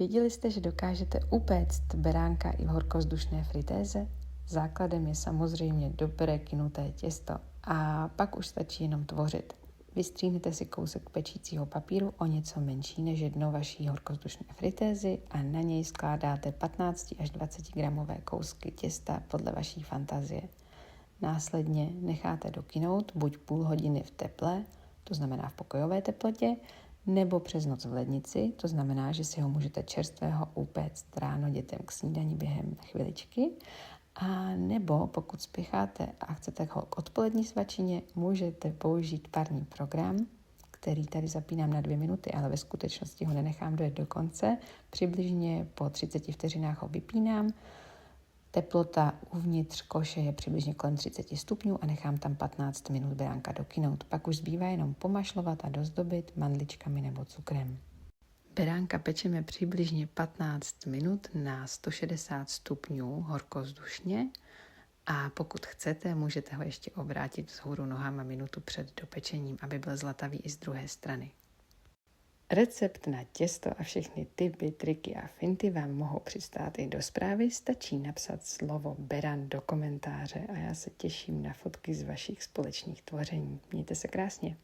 Věděli jste, že dokážete upéct beránka i v horkovzdušné fritéze? Základem je samozřejmě dobré kynuté těsto a pak už stačí jenom tvořit. Vystříhnete si kousek pečícího papíru o něco menší než dno vaší horkovzdušné fritézy a na něj skládáte 15 až 20 gramové kousky těsta podle vaší fantazie. Následně necháte dokynout buď půl hodiny v teple, to znamená v pokojové teplotě, nebo přes noc v lednici, to znamená, že si ho můžete čerstvého upéct ráno dětem k snídani během chviličky, a nebo pokud spěcháte a chcete ho k odpolední svačině, můžete použít parní program, který tady zapínám na 2 minuty, ale ve skutečnosti ho nenechám dojet do konce. Přibližně po 30 vteřinách ho vypínám. Teplota uvnitř koše je přibližně kolem 30 stupňů a nechám tam 15 minut beránka dokynout. Pak už zbývá jenom pomašlovat a dozdobit mandličkami nebo cukrem. Beránka pečeme přibližně 15 minut na 160 stupňů horkovzdušně a pokud chcete, můžete ho ještě obrátit vzhůru nohama minutu před dopečením, aby byl zlatavý i z druhé strany. Recept na těsto a všechny tipy, triky a finty vám mohou přistát i do zprávy, stačí napsat slovo beran do komentáře a já se těším na fotky z vašich společných tvoření. Mějte se krásně.